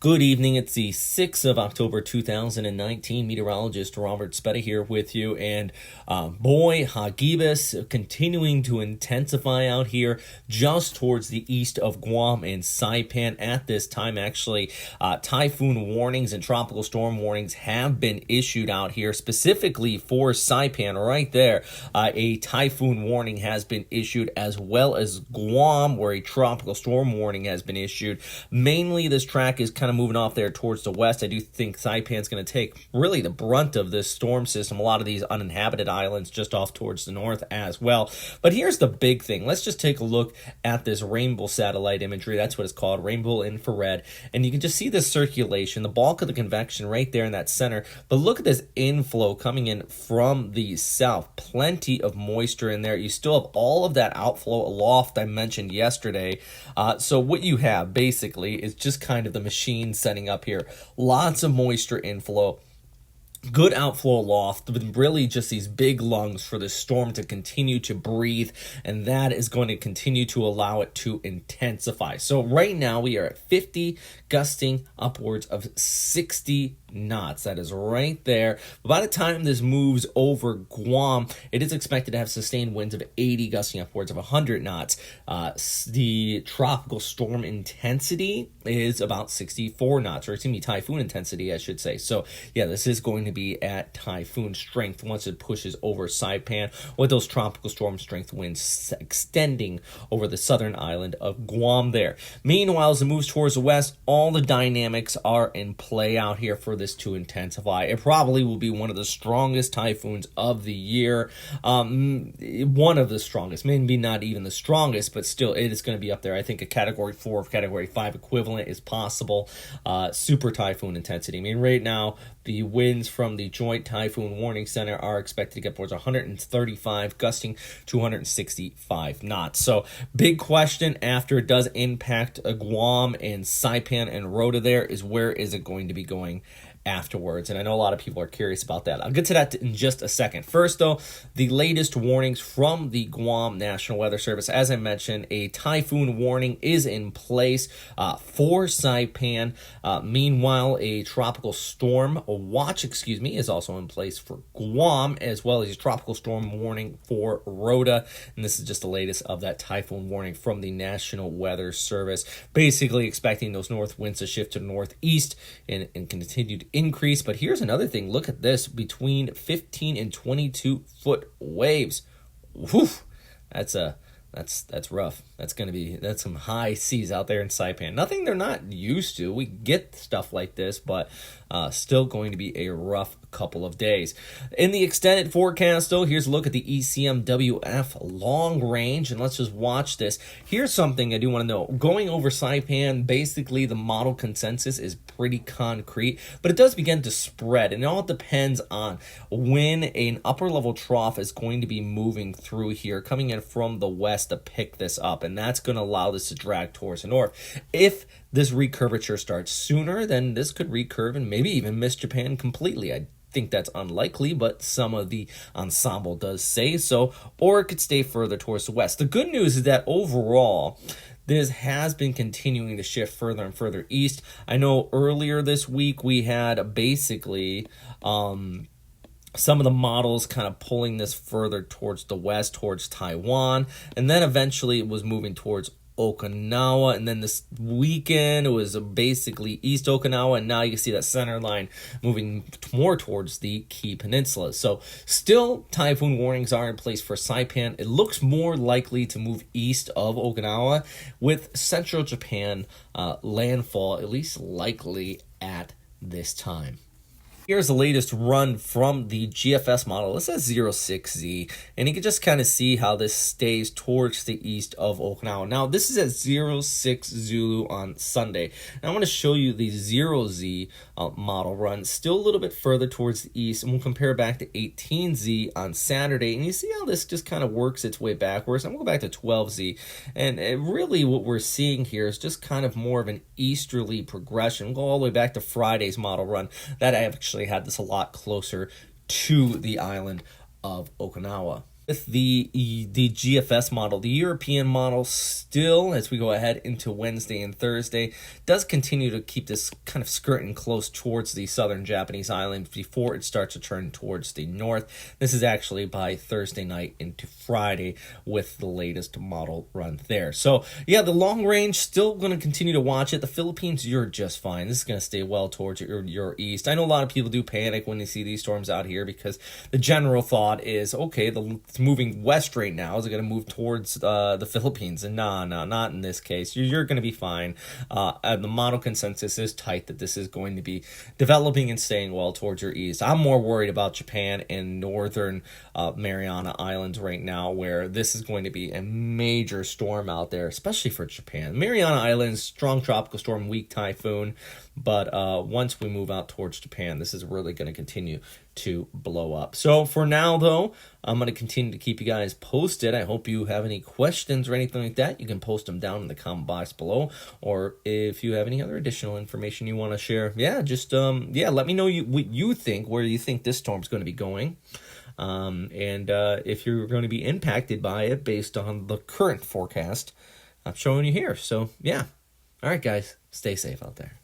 Good evening. It's the 6th of October 2019. Meteorologist Robert Spetta here with you. And boy, Hagibis continuing to intensify out here just towards the east of Guam and Saipan. At this time, actually, typhoon warnings and tropical storm warnings have been issued out here, specifically for Saipan right there. A typhoon warning has been issued, as well as Guam, where a tropical storm warning has been issued. Mainly, this track is kind of moving off there towards the west. I do think Saipan's going to take really the brunt of this storm system. A lot of these uninhabited islands just off towards the north as well. But here's the big thing. Let's just take a look at this rainbow satellite imagery. That's what it's called, rainbow infrared. And you can just see this circulation, the bulk of the convection right there in that center. But look at this inflow coming in from the south. Plenty of moisture in there. You still have all of that outflow aloft I mentioned yesterday. So what you have basically is just kind of the machine setting up here. Lots of moisture inflow. Good outflow aloft, with really just these big lungs for the storm to continue to breathe, and that is going to continue to allow it to intensify. So right now we are at 50, gusting upwards of 60 knots. That is right there. By the time this moves over Guam, it is expected to have sustained winds of 80, gusting upwards of 100 knots. The tropical storm intensity is about 64 knots, or excuse me, typhoon intensity, I should say. So yeah, this is going to be at typhoon strength once it pushes over Saipan, with those tropical storm strength winds extending over the southern island of Guam there. Meanwhile, as it moves towards the west, all the dynamics are in play out here for this to intensify. It probably will be one of the strongest typhoons of the year. One of the strongest, maybe not even the strongest, but still it is going to be up there. I think a category 4 or category 5 equivalent is possible. Super typhoon intensity. I mean, right now, the winds from the Joint Typhoon Warning Center are expected to get towards 135, gusting to 165 knots. So, big question after it does impact Guam and Saipan and Rota there is, where is it going to be going afterwards? And I know a lot of people are curious about that. I'll get to that in just a second. First, though, the latest warnings from the Guam National Weather Service. As I mentioned, a typhoon warning is in place for Saipan. Meanwhile, a tropical storm watch, is also in place for Guam, as well as a tropical storm warning for Rota. And this is just the latest of that typhoon warning from the National Weather Service. Basically expecting those north winds to shift to the northeast and continue to increase. But here's another thing. Look at this. Between 15 and 22 foot waves. Whew. That's rough. That's some high seas out there in Saipan. Nothing they're not used to. We get stuff like this, but still going to be a rough couple of days. In the extended forecast, though, here's a look at the ECMWF long range, and let's just watch this. Here's something I do want to know. Going over Saipan, basically the model consensus is pretty concrete, but it does begin to spread, and it all depends on when an upper level trough is going to be moving through here, coming in from the west to pick this up, and that's going to allow this to drag towards the north. If this recurvature starts sooner, then this could recurve and maybe even miss Japan completely. I think that's unlikely, but some of the ensemble does say so, or it could stay further towards the west. The good news is that overall, this has been continuing to shift further and further east. I know earlier this week we had basically some of the models kind of pulling this further towards the west, towards Taiwan, and then eventually it was moving towards Okinawa, and then this weekend it was basically East Okinawa, and now you can see that center line moving more towards the Key Peninsula. So still typhoon warnings are in place for Saipan. It looks more likely to move east of Okinawa, with central Japan landfall at least likely at this time. Here's the latest run from the GFS model. This is 06Z, and you can just kind of see how this stays towards the east of Okinawa. Now, this is at 06 Zulu on Sunday. And I want to show you the 0Z model run, still a little bit further towards the east, and we'll compare back to 18Z on Saturday. And you see how this just kind of works its way backwards. I'm going to go back to 12Z, and really what we're seeing here is just kind of more of an easterly progression. We'll go all the way back to Friday's model run. That I actually had this a lot closer to the island of Okinawa. With the GFS model, the European model, still as we go ahead into Wednesday and Thursday, does continue to keep this kind of skirting close towards the southern Japanese island before it starts to turn towards the north. This is actually by Thursday night into Friday with the latest model run there. So yeah, the long range, still going to continue to watch it. The Philippines, you're just fine. This is going to stay well towards your east. I know a lot of people do panic when they see these storms out here because the general thought is, okay, it's moving west right now. Is it going to move towards the Philippines? And no, not in this case. You're going to be fine. The model consensus is tight that this is going to be developing and staying well towards your east. I'm more worried about Japan and northern Mariana Islands right now, where this is going to be a major storm out there, especially for Japan. Mariana Islands, strong tropical storm, weak typhoon. But once we move out towards Japan, this is really going to continue to blow up. So for now, though, I'm going to continue to keep you guys posted. I hope you have any questions or anything like that. You can post them down in the comment box below. Or if you have any other additional information you want to share, just let me know what you think, where you think this storm's going to be going. And if you're going to be impacted by it based on the current forecast I'm showing you here. So, yeah. All right, guys, stay safe out there.